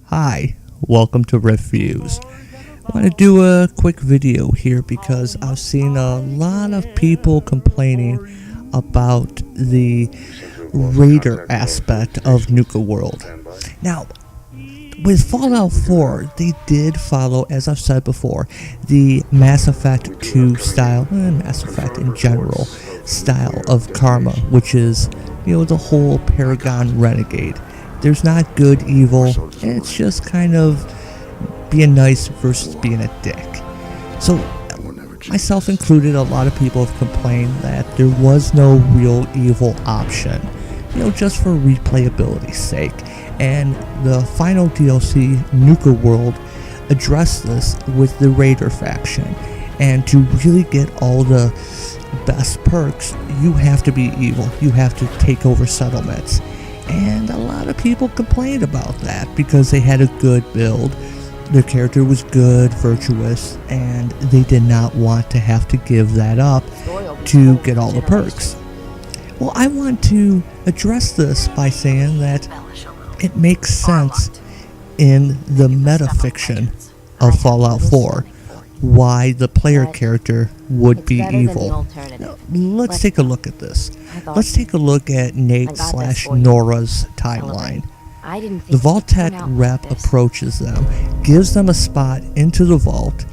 Hi, welcome to Riff Vues. I want to do a quick video here because I've seen a lot of people complaining about the raider aspect of Nuka World. Now, with Fallout 4, they did follow, as I've said before, the Mass Effect 2 style, Mass Effect in general, style of karma, which is, the whole Paragon Renegade. There's not good, evil, it's just kind of being nice versus being a dick. So, myself included, a lot of people have complained that there was no real evil option, just for replayability's sake. And the final DLC, Nuka World, addressed this with the Raider faction. And to really get all the best perks, you have to be evil. You have to take over settlements. And a lot of people complained about that because they had a good build. Their character was good, virtuous, and they did not want to have to give that up to get all the perks. Well, I want to address this by saying that it makes sense in the metafiction of Fallout 4 why the player character would be evil. Now, let's take a look at this. Let's take a look at Nate/Nora's timeline. The Vault Tech rep approaches them, gives them a spot into the vault,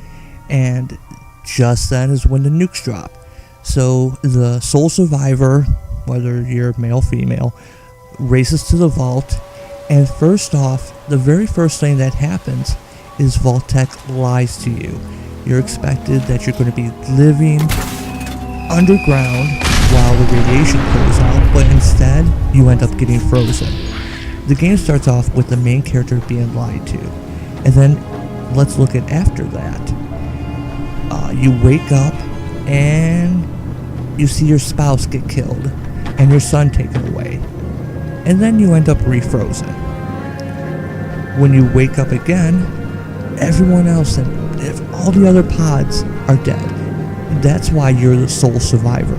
and just then is when the nukes drop. So the sole survivor, whether you're male or female, races to the vault, and first off, the very first thing that happens is Vault Tech lies to you. You're expected that you're going to be living underground while the radiation goes out, but instead, you end up getting frozen. The game starts off with the main character being lied to, and then let's look at after that. You wake up, and you see your spouse get killed, and your son taken away, and then you end up refrozen. When you wake up again, everyone else and all the other pods are dead. That's why you're the sole survivor.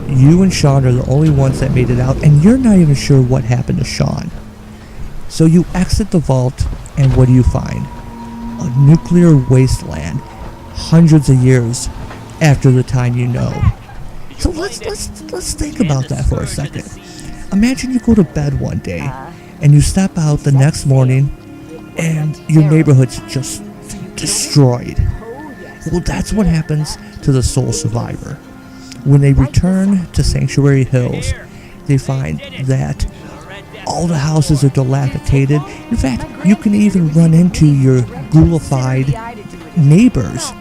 You and Sean are the only ones that made it out, and you're not even sure what happened to Sean. So you exit the vault, and what do you find? A nuclear wasteland, hundreds of years after the time you know. So let's think about that for a second. Imagine you go to bed one day, and you step out the next morning, and your neighborhood's just destroyed. Well, that's what happens to the sole survivor. When they return to Sanctuary Hills, they find that all the houses are dilapidated. In fact, you can even run into your ghoulified neighbors.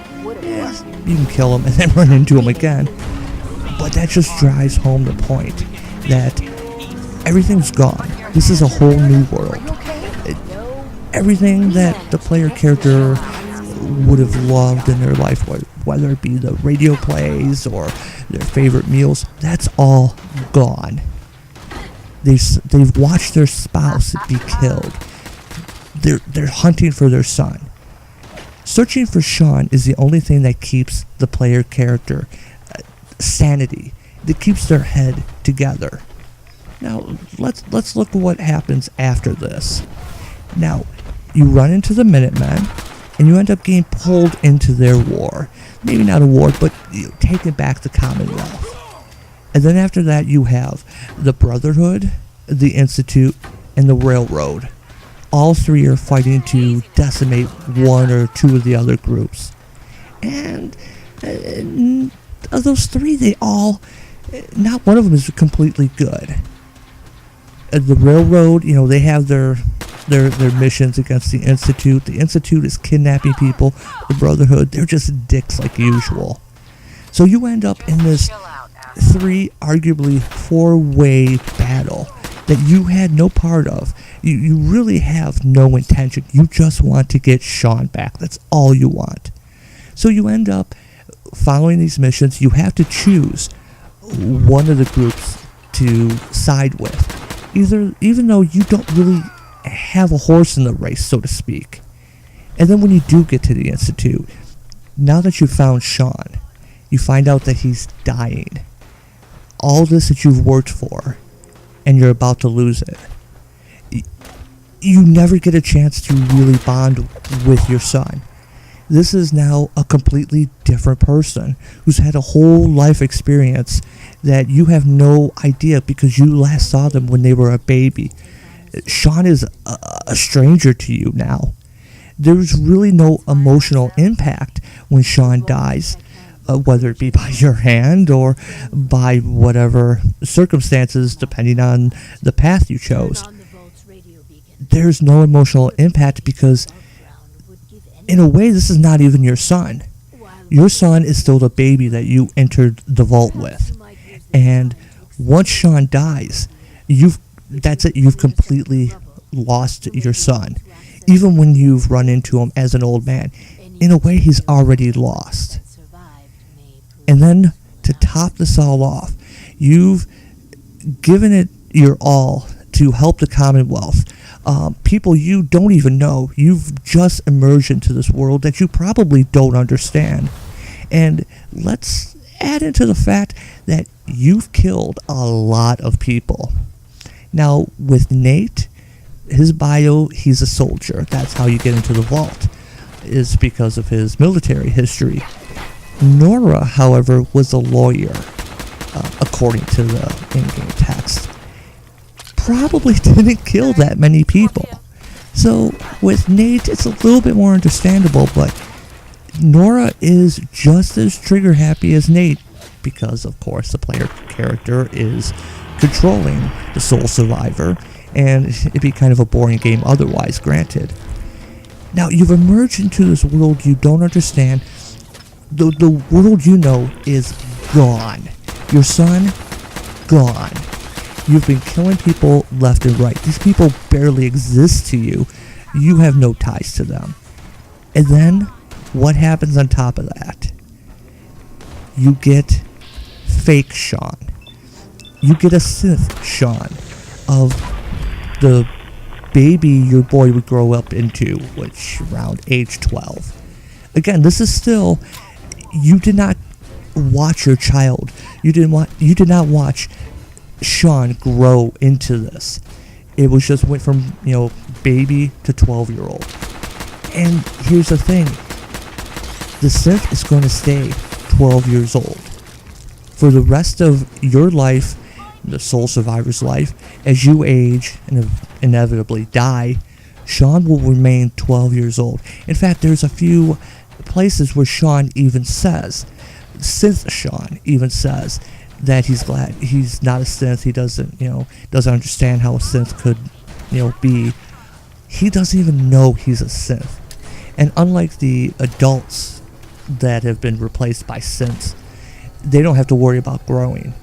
Yeah, you can kill them and then run into them again. But that just drives home the point that everything's gone. This is a whole new world. Everything that the player character would have loved in their life, whether it be the radio plays or their favorite meals, that's all gone. They've watched their spouse be killed. They're hunting for their son. Searching for Sean is the only thing that keeps the player character sanity, that keeps their head together. Now let's look at what happens after this. Now, you run into the Minutemen, and you end up getting pulled into their war. Maybe not a war, but taking back the Commonwealth. And then after that, you have the Brotherhood, the Institute, and the Railroad. All three are fighting to decimate one or two of the other groups. And of those three, not one of them is completely good. The Railroad, they have their missions against the Institute. The Institute is kidnapping people. The Brotherhood, they're just dicks like usual. So you end up in this arguably four-way battle that you had no part of. You really have no intention. You just want to get Sean back. That's all you want. So you end up following these missions. You have to choose one of the groups to side with. Even though you don't really have a horse in the race, so to speak. And then when you do get to the Institute, now that you've found Sean, you find out that he's dying. All this that you've worked for, and you're about to lose it. you never get a chance to really bond with your son. This is now a completely different person who's had a whole life experience that you have no idea because you last saw them when they were a baby. Sean is a stranger to you now. There's really no emotional impact when Sean dies, whether it be by your hand or by whatever circumstances, depending on the path you chose. There's no emotional impact because, in a way, this is not even your son. Your son is still the baby that you entered the vault with. And once Sean dies, that's it. You've completely lost your son. Even when you've run into him as an old man, in a way, he's already lost. And then, to top this all off, you've given it your all to help the Commonwealth. People you don't even know. You've just emerged into this world that you probably don't understand. And let's add into the fact that you've killed a lot of people. Now, with Nate, his bio, he's a soldier. That's how you get into the vault, is because of his military history. Nora, however, was a lawyer, according to the in-game text. Probably didn't kill that many people. So with Nate, it's a little bit more understandable, but Nora is just as trigger happy as Nate because, of course, the player character is controlling the sole survivor, and it'd be kind of a boring game otherwise, granted. Now, you've emerged into this world you don't understand. The world you know is gone. Your son, gone. You've been killing people left and right. These people barely exist to you. You have no ties to them. And then, what happens on top of that? You get fake Sean. You get a synth Sean of the baby your boy would grow up into, which around age 12. Again, this is still, you did not watch your child. You did not watch Sean grow into this. It was just went from, baby to 12-year-old. And here's the thing. The synth is going to stay 12 years old. For the rest of your life, the sole survivor's life, as you age and inevitably die, Sean will remain 12 years old. In fact, there's a few places where Sean even says, Synth Sean even says that he's glad he's not a synth. He doesn't understand how a synth could, be. He doesn't even know he's a synth. And unlike the adults that have been replaced by synths, they don't have to worry about growing.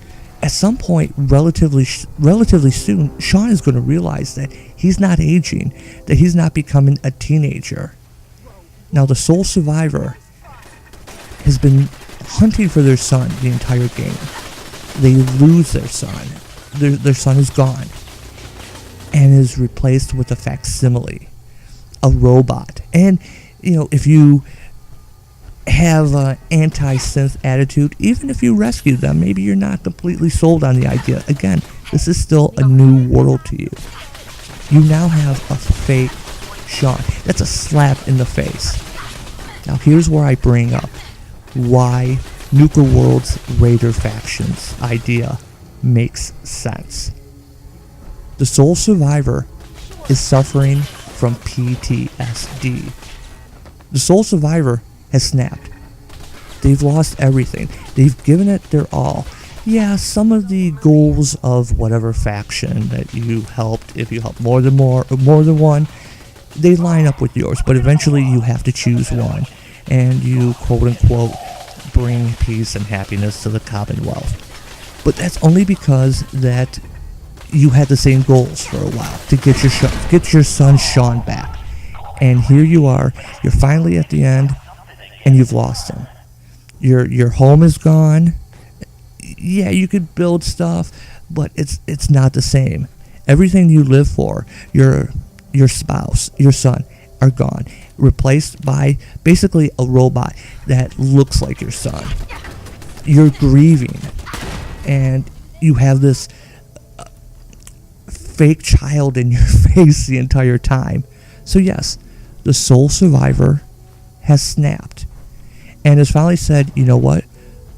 At some point, relatively soon, Sean is going to realize that he's not aging, that he's not becoming a teenager. Now, the sole survivor has been hunting for their son the entire game. They lose their son. Their son is gone and is replaced with a facsimile, a robot. And, if you have an anti-synth attitude, even if you rescue them, maybe you're not completely sold on the idea. Again, this is still a new world to you. You now have a fake Sean. That's a slap in the face. Now here's where I bring up why Nuka World's Raider factions idea makes sense. The sole survivor is suffering from PTSD. The sole survivor has snapped. They've lost everything. They've given it their all. Yeah, some of the goals of whatever faction that you helped, if you helped more than one, they line up with yours, but eventually you have to choose one, and you quote-unquote bring peace and happiness to the Commonwealth. But that's only because that you had the same goals for a while, to get your son Sean back. And here you are, you're finally at the end, and you've lost him. Your home is gone. Yeah, you could build stuff, but it's not the same. Everything you live for, your spouse, your son, are gone, replaced by basically a robot that looks like your son. You're grieving, and you have this fake child in your face the entire time. So yes, the sole survivor has snapped and has finally said, you know what?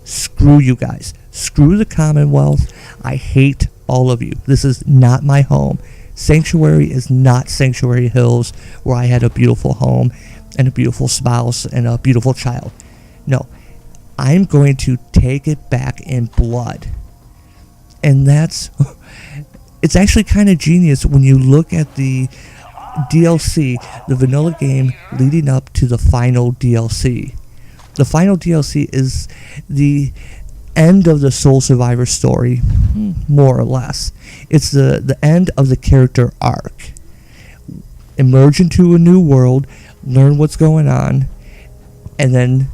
Screw you guys. Screw the Commonwealth. I hate all of you. This is not my home. Sanctuary is not Sanctuary Hills, where I had a beautiful home and a beautiful spouse and a beautiful child. No, I'm going to take it back in blood. And it's actually kind of genius when you look at the DLC, the vanilla game leading up to the final DLC. The final DLC is the end of the Soul Survivor story, more or less. It's the end of the character arc. Emerge into a new world, learn what's going on, and then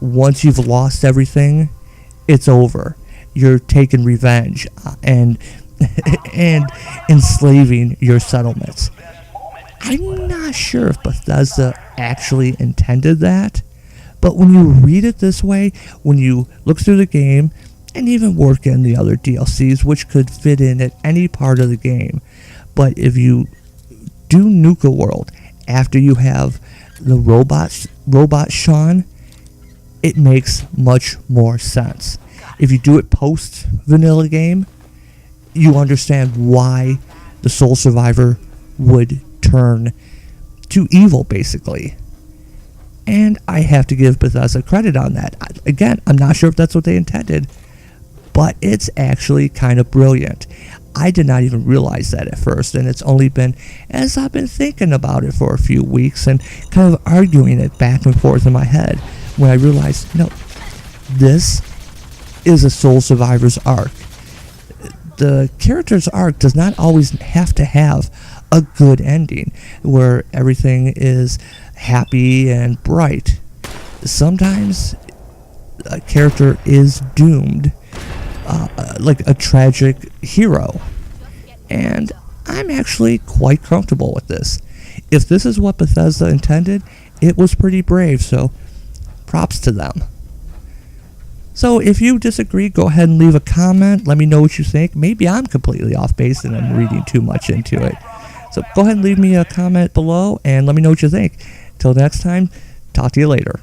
once you've lost everything, it's over. You're taking revenge and enslaving your settlements. I'm not sure if Bethesda actually intended that, but when you read it this way, when you look through the game, and even work in the other DLCs, which could fit in at any part of the game, but if you do Nuka World after you have the robot Sean, it makes much more sense. If you do it post vanilla game, you understand why the Soul Survivor would turn to evil, basically. And I have to give Bethesda credit on that. Again, I'm not sure if that's what they intended, but it's actually kind of brilliant. I did not even realize that at first, and it's only been as I've been thinking about it for a few weeks and kind of arguing it back and forth in my head when I realized, no, this is a Soul Survivor's arc. The character's arc does not always have to have a good ending where everything is happy and bright. Sometimes a character is doomed, like a tragic hero. And I'm actually quite comfortable with this. If this is what Bethesda intended, it was pretty brave, so props to them. So if you disagree, go ahead and leave a comment. Let me know what you think. Maybe I'm completely off base and I'm reading too much into it. So go ahead and leave me a comment below and let me know what you think. Till next time, talk to you later.